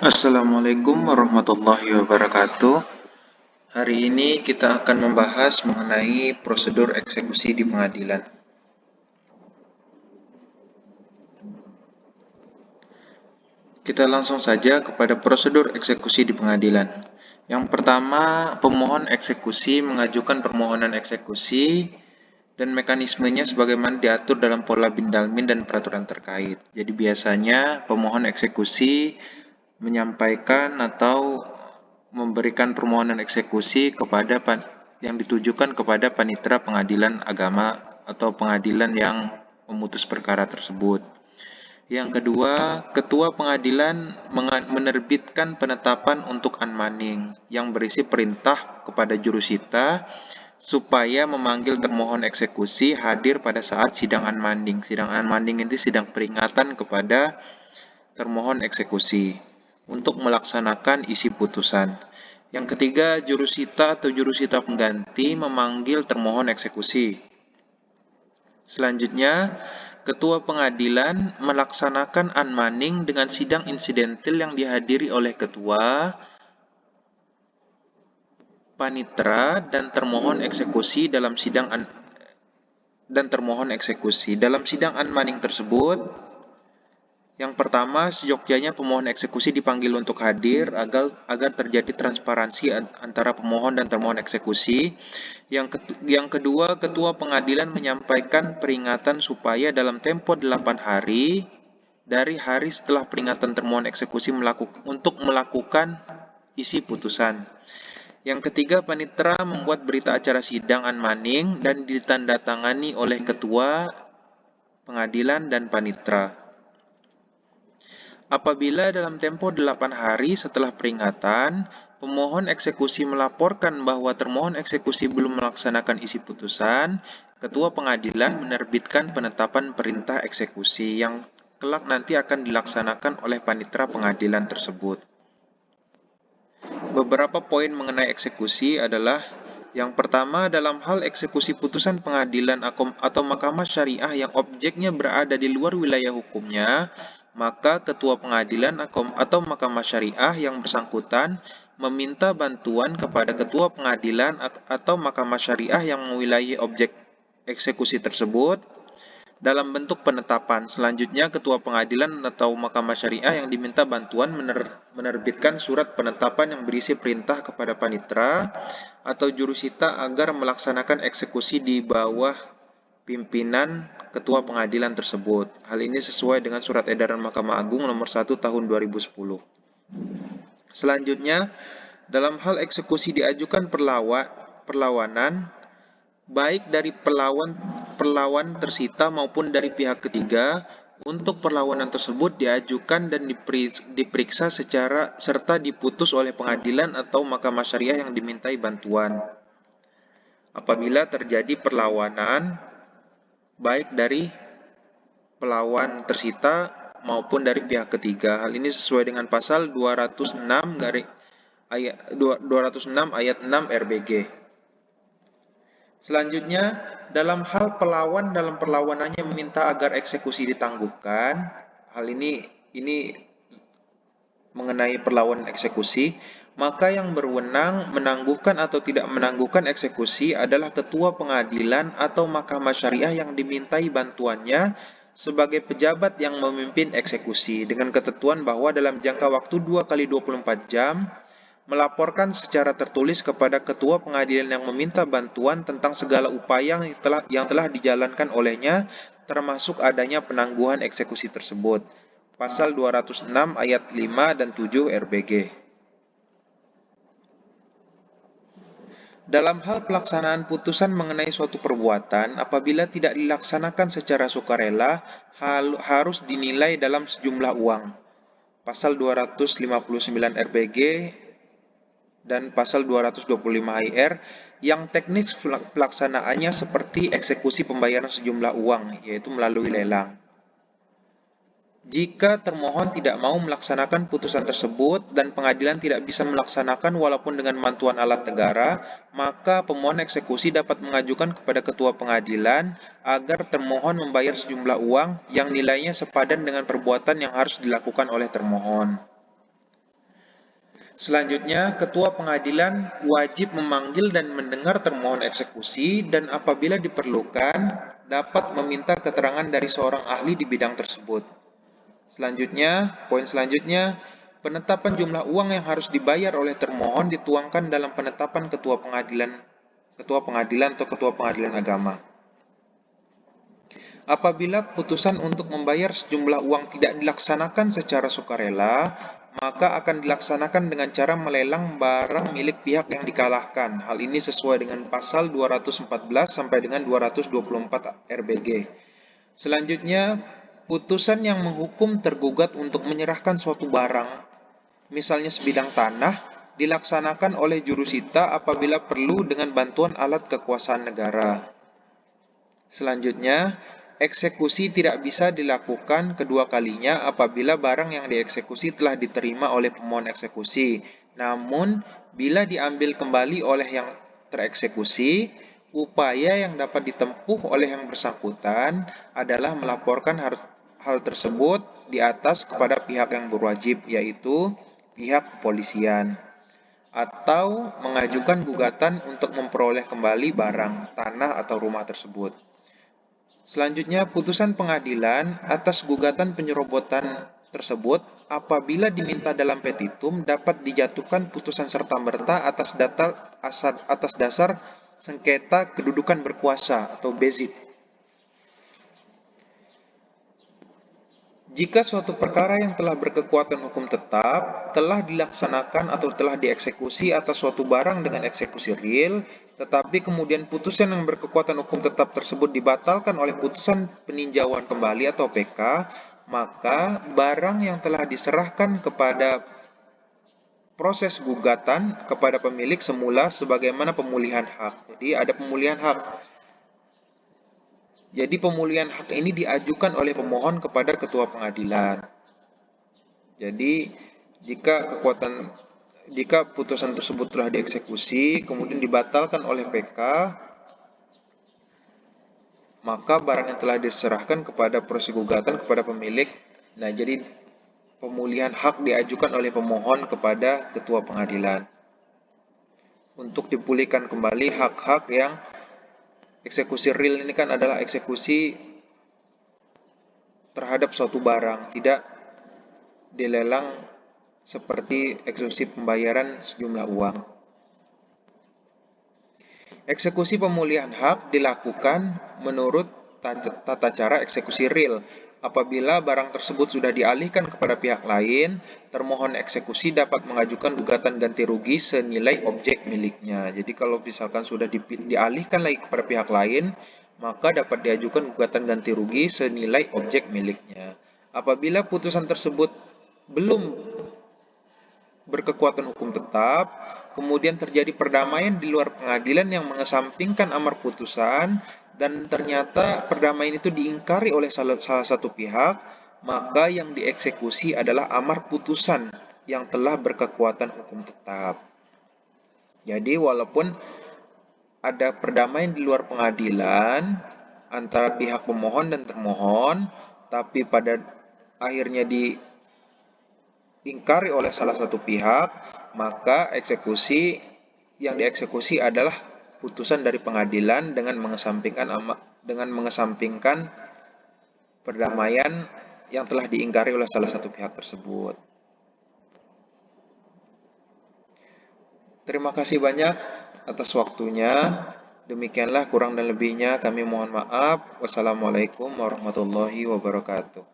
Assalamualaikum warahmatullahi wabarakatuh. Hari ini kita akan membahas mengenai prosedur eksekusi di pengadilan. Kita langsung saja kepada prosedur eksekusi di pengadilan. Yang pertama, pemohon eksekusi mengajukan permohonan eksekusi dan mekanismenya sebagaimana diatur dalam Pola Bindalmin dan peraturan terkait. Jadi biasanya pemohon eksekusi menyampaikan atau memberikan permohonan eksekusi kepada yang ditujukan kepada panitera pengadilan agama atau pengadilan yang memutus perkara tersebut. Yang kedua, ketua pengadilan menerbitkan penetapan untuk unmanning yang berisi perintah kepada jurusita supaya memanggil termohon eksekusi hadir pada saat sidang unmanning. Sidang unmanning itu sidang peringatan kepada termohon eksekusi untuk melaksanakan isi putusan. Yang ketiga, jurusita atau jurusita pengganti memanggil termohon eksekusi. Selanjutnya, ketua pengadilan melaksanakan unmanning dengan sidang insidentil yang dihadiri oleh ketua, panitera, dan termohon eksekusi dalam sidang Dalam sidang unmanning tersebut, yang pertama, seyogyanya pemohon eksekusi dipanggil untuk hadir agar terjadi transparansi antara pemohon dan termohon eksekusi. Yang kedua, ketua pengadilan menyampaikan peringatan supaya dalam tempo 8 hari dari hari setelah peringatan termohon eksekusi untuk melakukan isi putusan. Yang ketiga, panitera membuat berita acara sidang unmanning dan ditandatangani oleh ketua pengadilan dan panitera. Apabila dalam tempo 8 hari setelah peringatan, pemohon eksekusi melaporkan bahwa termohon eksekusi belum melaksanakan isi putusan, ketua pengadilan menerbitkan penetapan perintah eksekusi yang kelak nanti akan dilaksanakan oleh panitera pengadilan tersebut. Beberapa poin mengenai eksekusi adalah: yang pertama, dalam hal eksekusi putusan pengadilan atau mahkamah syariah yang objeknya berada di luar wilayah hukumnya, maka ketua pengadilan atau mahkamah syariah yang bersangkutan meminta bantuan kepada ketua pengadilan atau mahkamah syariah yang mewilayahi objek eksekusi tersebut dalam bentuk penetapan. Selanjutnya, ketua pengadilan atau mahkamah syariah yang diminta bantuan menerbitkan surat penetapan yang berisi perintah kepada panitera atau jurusita agar melaksanakan eksekusi di bawah pimpinan ketua pengadilan tersebut. Hal ini sesuai dengan Surat Edaran Mahkamah Agung Nomor 1 Tahun 2010. Selanjutnya, dalam hal eksekusi diajukan perlawanan, baik dari perlawan tersita maupun dari pihak ketiga, untuk perlawanan tersebut diajukan dan diperiksa serta diputus oleh pengadilan atau mahkamah syariah yang dimintai bantuan. Apabila terjadi perlawanan baik dari pelawan tersita maupun dari pihak ketiga. Hal ini sesuai dengan pasal 206 ayat 6 RBG. Selanjutnya, dalam hal pelawan dalam perlawanannya meminta agar eksekusi ditangguhkan. Hal ini mengenai perlawanan eksekusi, maka yang berwenang menangguhkan atau tidak menangguhkan eksekusi adalah ketua pengadilan atau mahkamah syariah yang dimintai bantuannya sebagai pejabat yang memimpin eksekusi, dengan ketentuan bahwa dalam jangka waktu 2x24 jam melaporkan secara tertulis kepada ketua pengadilan yang meminta bantuan tentang segala upaya yang telah dijalankan olehnya, termasuk adanya penangguhan eksekusi tersebut. Pasal 206 ayat 5 dan 7 RBG. Dalam hal pelaksanaan putusan mengenai suatu perbuatan, apabila tidak dilaksanakan secara sukarela, harus dinilai dalam sejumlah uang. Pasal 259 RBG dan pasal 225 IR yang teknis pelaksanaannya seperti eksekusi pembayaran sejumlah uang, yaitu melalui lelang. Jika termohon tidak mau melaksanakan putusan tersebut dan pengadilan tidak bisa melaksanakan walaupun dengan bantuan alat negara, maka pemohon eksekusi dapat mengajukan kepada ketua pengadilan agar termohon membayar sejumlah uang yang nilainya sepadan dengan perbuatan yang harus dilakukan oleh termohon. Selanjutnya, ketua pengadilan wajib memanggil dan mendengar termohon eksekusi dan apabila diperlukan dapat meminta keterangan dari seorang ahli di bidang tersebut. Selanjutnya, poin selanjutnya, penetapan jumlah uang yang harus dibayar oleh termohon dituangkan dalam penetapan ketua pengadilan atau ketua pengadilan agama. Apabila putusan untuk membayar sejumlah uang tidak dilaksanakan secara sukarela, maka akan dilaksanakan dengan cara melelang barang milik pihak yang dikalahkan. Hal ini sesuai dengan pasal 214 sampai dengan 224 RBG. Selanjutnya, putusan yang menghukum tergugat untuk menyerahkan suatu barang, misalnya sebidang tanah, dilaksanakan oleh jurusita apabila perlu dengan bantuan alat kekuasaan negara. Selanjutnya, eksekusi tidak bisa dilakukan kedua kalinya apabila barang yang dieksekusi telah diterima oleh pemohon eksekusi. Namun, bila diambil kembali oleh yang tereksekusi, upaya yang dapat ditempuh oleh yang bersangkutan adalah melaporkan hal tersebut di atas kepada pihak yang berwajib, yaitu pihak kepolisian, atau mengajukan gugatan untuk memperoleh kembali barang, tanah, atau rumah tersebut. Selanjutnya, putusan pengadilan atas gugatan penyerobotan tersebut apabila diminta dalam petitum dapat dijatuhkan putusan serta-merta atas dasar sengketa kedudukan berkuasa atau bezit. Jika suatu perkara yang telah berkekuatan hukum tetap telah dilaksanakan atau telah dieksekusi atas suatu barang dengan eksekusi real, tetapi kemudian putusan yang berkekuatan hukum tetap tersebut dibatalkan oleh putusan peninjauan kembali atau PK, maka barang yang telah diserahkan kepada proses gugatan kepada pemilik semula sebagaimana pemulihan hak. Jadi ada pemulihan hak. Jadi pemulihan hak ini diajukan oleh pemohon kepada ketua pengadilan. Jadi jika putusan tersebut telah dieksekusi kemudian dibatalkan oleh PK, maka barang yang telah diserahkan kepada proses gugatan kepada pemilik. Nah, jadi pemulihan hak diajukan oleh pemohon kepada ketua pengadilan untuk dipulihkan kembali hak-hak yang eksekusi real ini kan adalah eksekusi terhadap suatu barang, tidak dilelang seperti eksekusi pembayaran sejumlah uang. Eksekusi pemulihan hak dilakukan menurut tata cara eksekusi real. Apabila barang tersebut sudah dialihkan kepada pihak lain, termohon eksekusi dapat mengajukan gugatan ganti rugi senilai objek miliknya. Jadi kalau misalkan sudah dialihkan lagi kepada pihak lain, maka dapat diajukan gugatan ganti rugi senilai objek miliknya. Apabila putusan tersebut belum berkekuatan hukum tetap, kemudian terjadi perdamaian di luar pengadilan yang mengesampingkan amar putusan, dan ternyata perdamaian itu diingkari oleh salah satu pihak, maka yang dieksekusi adalah amar putusan yang telah berkekuatan hukum tetap. Jadi walaupun ada perdamaian di luar pengadilan antara pihak pemohon dan termohon, tapi pada akhirnya diingkari oleh salah satu pihak, maka yang dieksekusi adalah putusan dari pengadilan dengan mengesampingkan perdamaian yang telah diingkari oleh salah satu pihak tersebut. Terima kasih banyak atas waktunya. Demikianlah, kurang dan lebihnya kami mohon maaf. Wassalamualaikum warahmatullahi wabarakatuh.